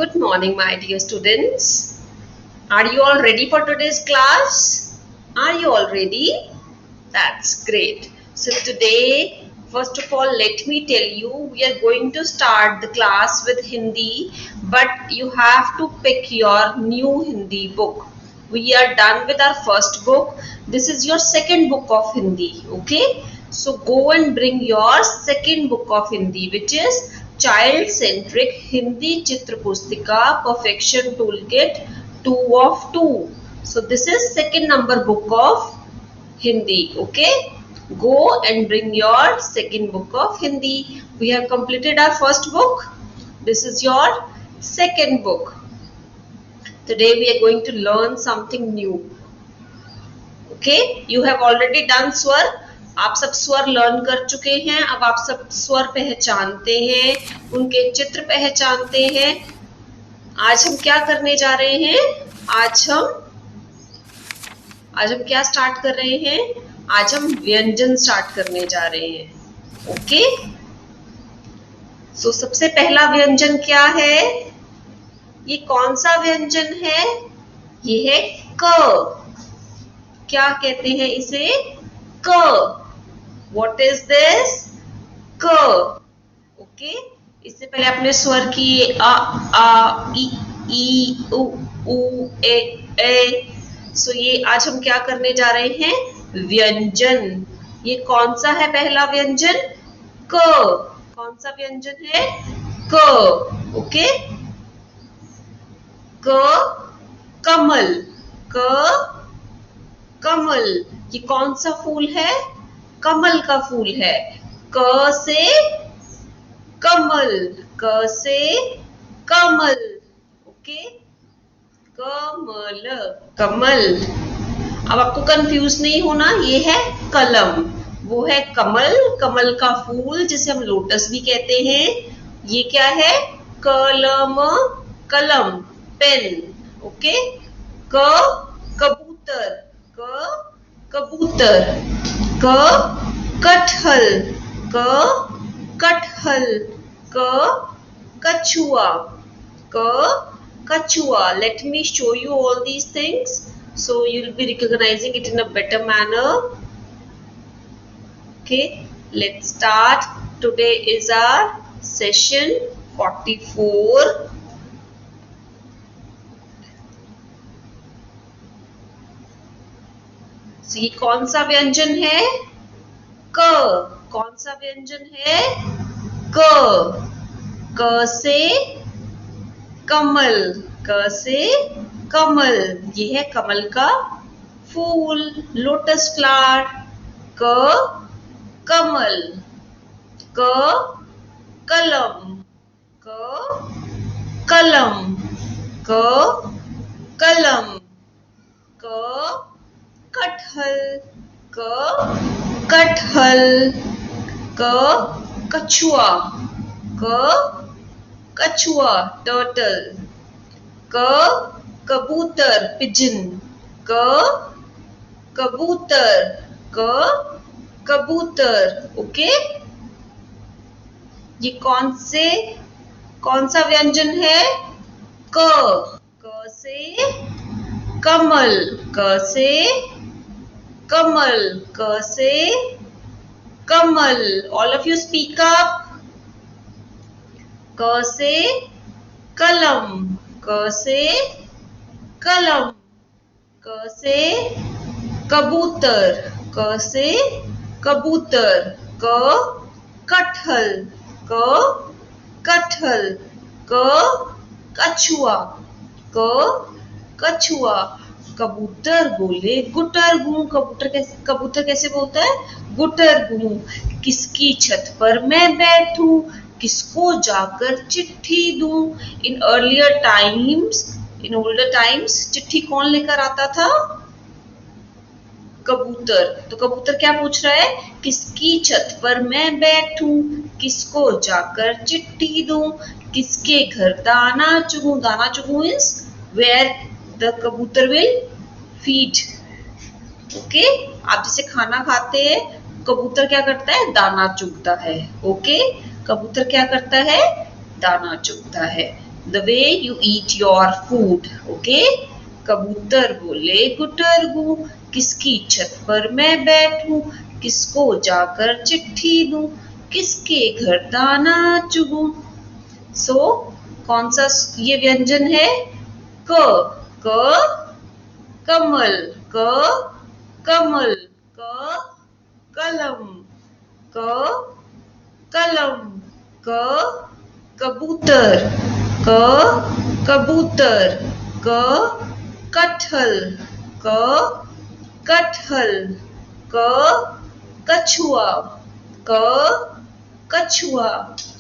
Good morning, my dear students. Are you all ready for today's class? Are you all ready? That's great. So today, first of all, let me tell you, we are going to start the class with Hindi, but you have to pick your new Hindi book. We are done with our first book. This is your second book of Hindi, okay? So go and bring your second book of Hindi, which is Child Centric Hindi Chitra Pustika Perfection Toolkit 2 of 2. So this is second number book of Hindi, okay? Go and bring your second book of Hindi. We have completed our first book. This is your second book. Today we are going to learn something new. Okay? You have already done स्वर. आप सब स्वर learn कर चुके हैं. अब आप सब स्वर पहचानते हैं, उनके चित्र पहचानते हैं. आज हम क्या करने जा रहे हैं? आज हम क्या स्टार्ट कर रहे हैं? आज हम व्यंजन स्टार्ट करने जा रहे हैं. ओके? सो सबसे पहला व्यंजन क्या है? ये कौन सा व्यंजन है? ये है क. क्या कहते हैं इसे? क. What is this? क. ओके? इससे पहले आपने स्वर किए आ ई उ ए. सो ये आज हम क्या करने जा रहे हैं? व्यंजन. ये कौन सा है पहला व्यंजन? क. कौन सा व्यंजन है? क. ओके? क कमल. क कमल. ये कौन सा फूल है? कमल का फूल है. क से कमल. क से कमल. ओके? कमल. कमल. अब आपको कंफ्यूज नहीं होना, ये है कलम. वो है कमल. कमल का फूल जिसे हम लोटस भी कहते हैं. ये क्या है? कलम. कलम. पेन. ओके? क कबूतर. क कबूतर. क कटहल. क कटहल. क कछुआ. क कछुआ. Let me show you all these things so you'll be recognizing it in a better manner. Okay, let's start. Today is our session 44. So, ये कौन सा व्यंजन है? क. कौन सा व्यंजन है? क. क से कमल. क से कमल. ये है कमल का फूल, लोटस फ्लावर. क कमल. क कलम. क कलम. क कलम. क कटहल. क कटहल. क कछुआ. क कछुआ. टर्टल. क कबूतर. पिजन. क कबूतर. क कबूतर. ओके? ये कौन सा व्यंजन है? क. क से कमल. क से कमल. क से कमल. All of you speak up. क से कलम. क से कलम. क से कबूतर. क से कबूतर. क कटहल. क कटहल. क कछुआ. क कछुआ. कबूतर बोले गुटर गूं. कबूतर कैसे बोलता है? गुटर गूं. किसकी छत पर मैं बैठूं, किसको जाकर चिट्ठी दूं. इन older times चिट्ठी कौन लेकर आता था? कबूतर. तो कबूतर क्या पूछ रहा है? किसकी छत पर मैं बैठूं, किसको जाकर चिट्ठी दूं, किसके घर दाना चुगूं. दाना चुगूं is where the कबूतर will feed. ओके? आप जैसे खाना खाते हैं, कबूतर क्या करता है? दाना चुगता है. ओके? कबूतर क्या करता है? दाना चुगता है. the way you eat your food. Okay? कबूतर बोले गुटरगू, किसकी छत पर मैं बैठूं, किसको जाकर चिट्ठी दूं, किसके घर दाना चुगूं. सो कौन सा ये व्यंजन है? क. क कमल, क कमल, क कलम, क कलम, क कबूतर, क कबूतर, क कटहल, क कटहल, क कछुआ, क कछुआ.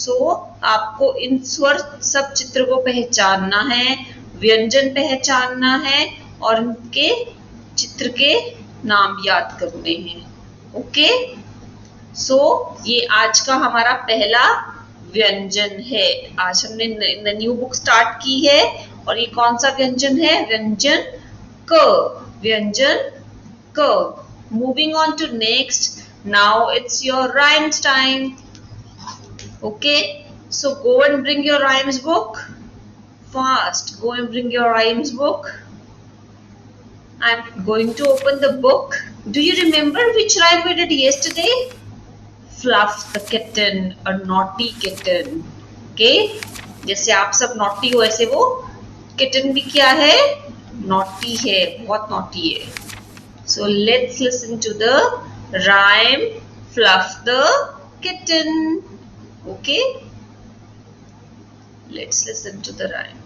सो आपको इन स्वर सब चित्र को पहचानना है, व्यंजन पहचानना है और इनके चित्र के नाम याद करने हैं. ओके? सो ये आज का हमारा पहला व्यंजन है. आज हमने न्यू बुक स्टार्ट की है और ये कौन सा व्यंजन है? व्यंजन क. व्यंजन क. Moving on to next. Now it's your rhymes time. Okay? So go and bring your rhymes book. Fast, go and bring your rhymes book. I'm going to open the book. Do you remember which rhyme we did yesterday? Fluff the kitten, a naughty kitten. Okay? जैसे आप सब naughty हो ऐसे वो kitten भी क्या है? Naughty है, बहुत naughty है. So let's listen to the rhyme Fluff the kitten. Okay? Let's listen to the rhyme.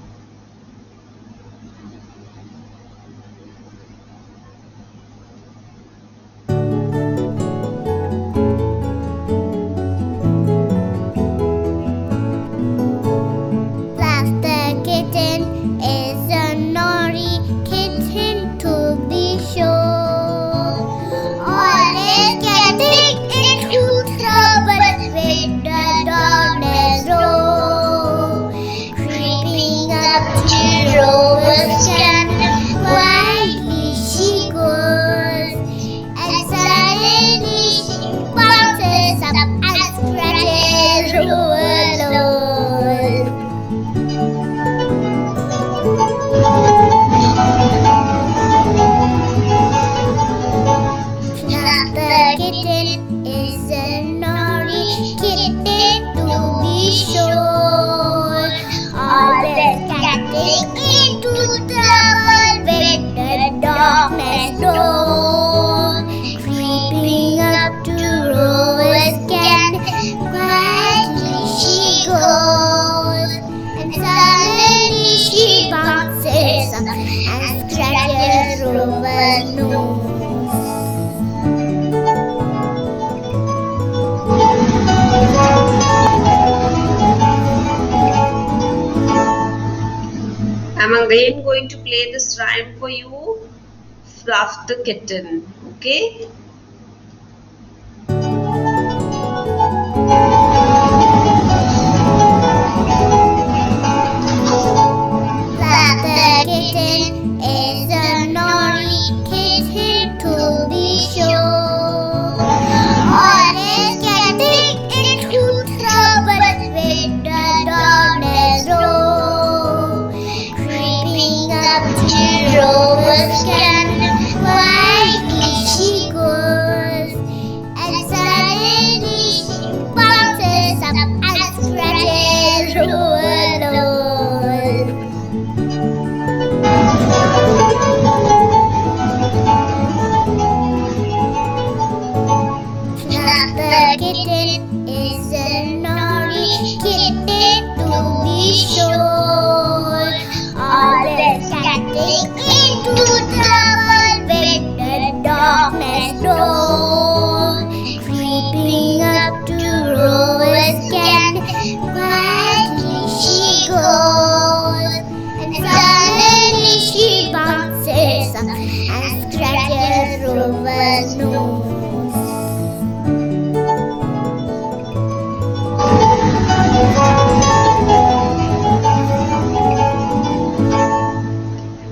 I'm again going to play this rhyme for you. Fluff the kitten. Okay? Fluff the kitten is a naughty kitten to be sure. Always getting into trouble with the darkness door. Creeping up to Rover's can, quietly she goes, and suddenly she bounces up and scratches Rover's nose. Fluff the kitten is a naughty kitten to be sure. Always getting into trouble with the darkness door. Creeping up to Rover's can, quietly she goes, and suddenly she bounces up and scratches Rover's nose.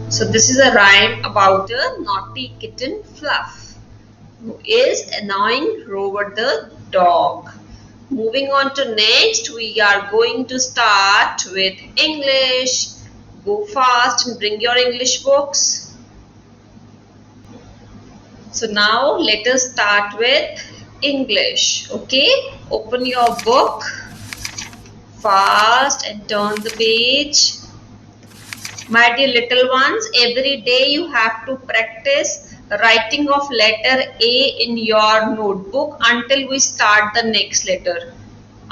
So this is a rhyme about a naughty kitten Fluff, who is annoying Rover the dog. Moving on to next, we are going to start with English. Go fast and bring your English books. So now let us start with English. Okay, open your book fast and turn the page. My dear little ones, every day you have to practice writing of letter A in your notebook until we start the next letter.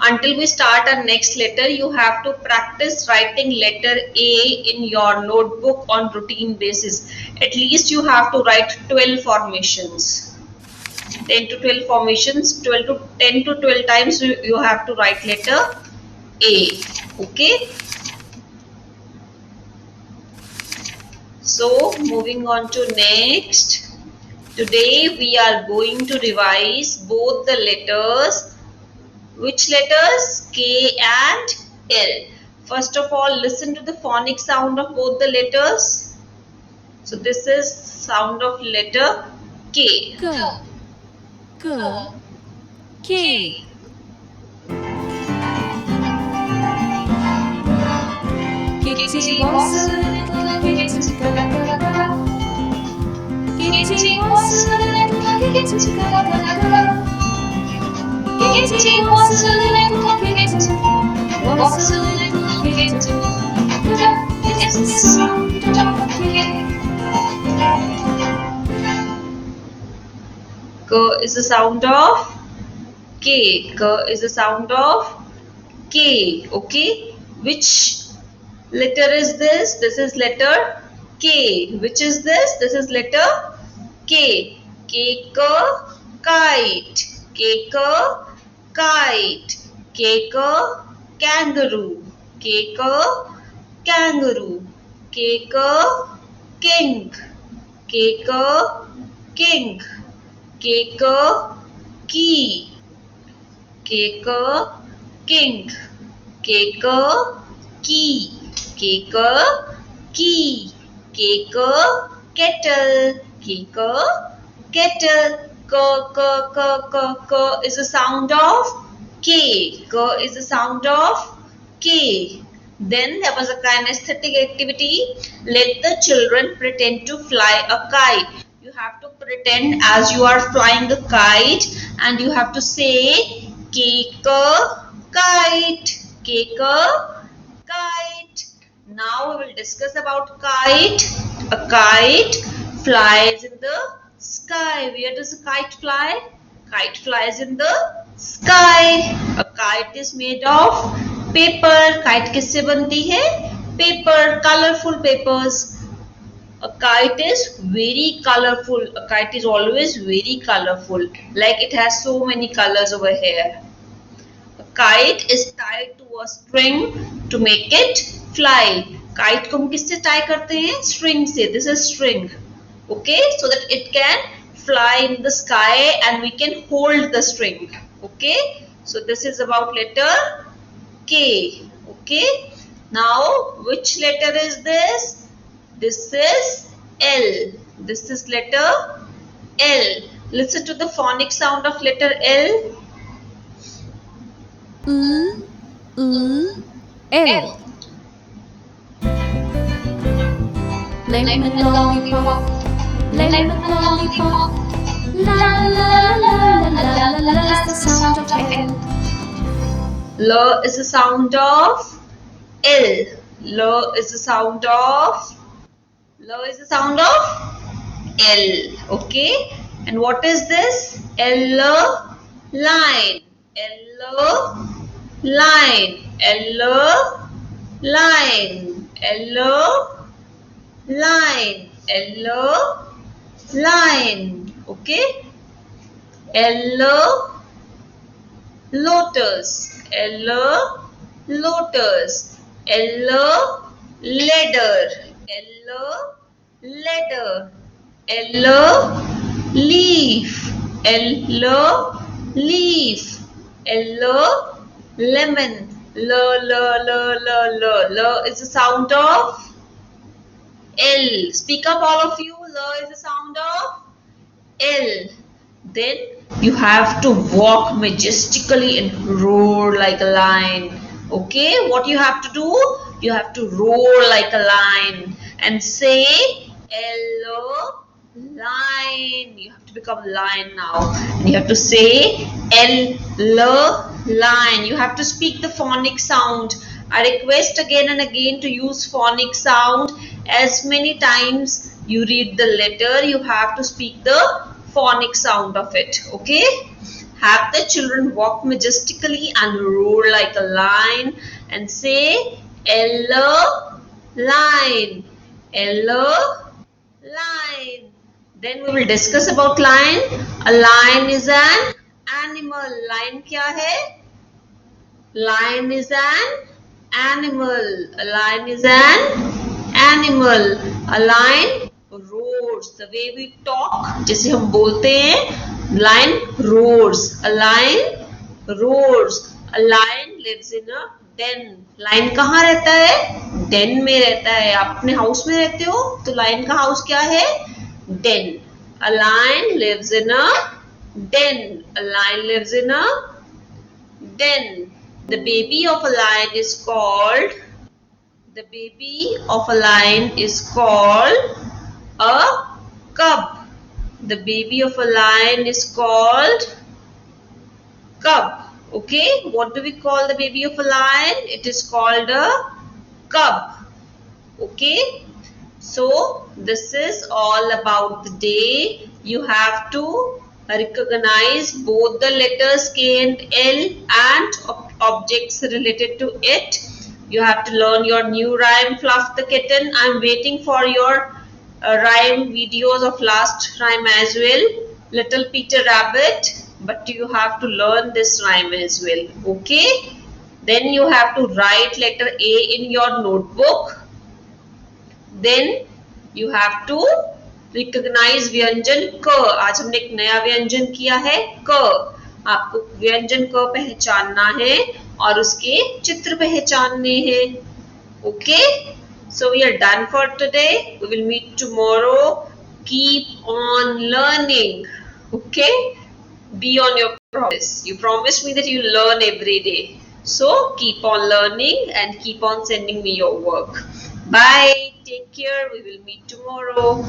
Until we start our next letter, you have to practice writing letter A in your notebook on routine basis. At least you have to write 12 formations. 10 to 12 formations, 12 to 10 to 12 times you have to write letter A. Okay. So moving on to next. Today we are going to revise both the letters. Which letters? K and L. First of all, listen to the phonic sound of both the letters. So this is sound of letter K. G, G, K. Kitty was a little kitten, ga-ga-ga. Kitty was a little kitten, ga-ga-ga. Kitty was a little kitten, was a little kitten. G is the sound of K. K is the sound of K. K is the sound of K. Okay. Which letter is this? This is letter K. Which is this? This is letter K. K, kite. K, kite. K, kangaroo. K, kangaroo. K, king. K, king. K, key. K, king. K, key. K, key. K, kettle. K, kettle. K is the sound of K. K is the sound of K. Then there was a kinesthetic activity. Let the children pretend to fly a kite. You have to pretend as you are flying a kite and you have to say K, kite. K, kite. Now we will discuss about kite. A kite flies in the sky. Where does a kite fly? Kite flies in the sky. A kite is made of paper. Kite किससे बनती है? Paper, colorful papers. A kite is very colorful. A kite is always very colorful. Like it has so many colors over here. A kite is tied to a string to make it fly. Kite को हम किससे tie करते हैं? String से. This is string. Okay, so that it can fly in the sky and we can hold the string. Okay, so this is about letter K. Okay, now which letter is this? This is L. This is letter L. Listen to the phonic sound of letter L. L. Lemon lollipop, lemon lollipop, la la la la la la la is the sound of L. L is the sound of L. L is the sound of L is the sound of L. Okay, and what is this? L line. L line. L line. L line. L line. Okay. L lotus. L lotus. L ladder. L ladder. L leaf. L leaf. L lemon. L is the sound of L. Speak up all of you. L is the sound of L. Then You have to walk majestically and roar like a lion. Okay, what you have to do? You have to roar like a lion and say, hello, lion. You have to become lion now. And you have to say, hello, lion. You have to speak the phonic sound. I request again and again to use phonic sound. As many times you read the letter, you have to speak the phonic sound of it. Okay? Have the children walk majestically and roar like a lion and say, hello, lion. Hello, lion. Then we will discuss about lion. A lion is an animal. Lion क्या है? Lion is an animal. A lion is an animal. A lion roars. The way we talk, जैसे हम बोलते हैं, lion roars. A lion roars. A lion lives in a den. Lion कहाँ रहता है? Den में रहता है. आप अपने हाउस में रहते हो, तो lion का हाउस क्या है? Den. A lion lives in a den. A lion lives in a den. The baby of a lion is called a cub. The baby of a lion is called cub. Okay, what do we call the baby of a lion? It is called a cub. Okay, so this is all about the day. You have to recognize both the letters K and L and objects related to it. You have to learn your new rhyme, Fluff the Kitten. I'm waiting for your rhyme videos of last rhyme as well, Little Peter Rabbit. But you have to learn this rhyme as well. Okay, then you have to write letter A in your notebook. Then you have to recognize व्यंजन क. आज हमने एक नया व्यंजन किया है क. आपको व्यंजन क पहचानना है और उसके चित्र पहचानने हैं. Okay, so we are done for today. We will meet tomorrow. Keep on learning. Okay, be on your promise. You promised me that you learn every day. So keep on learning and keep on sending me your work. Bye. Take care. We will meet tomorrow.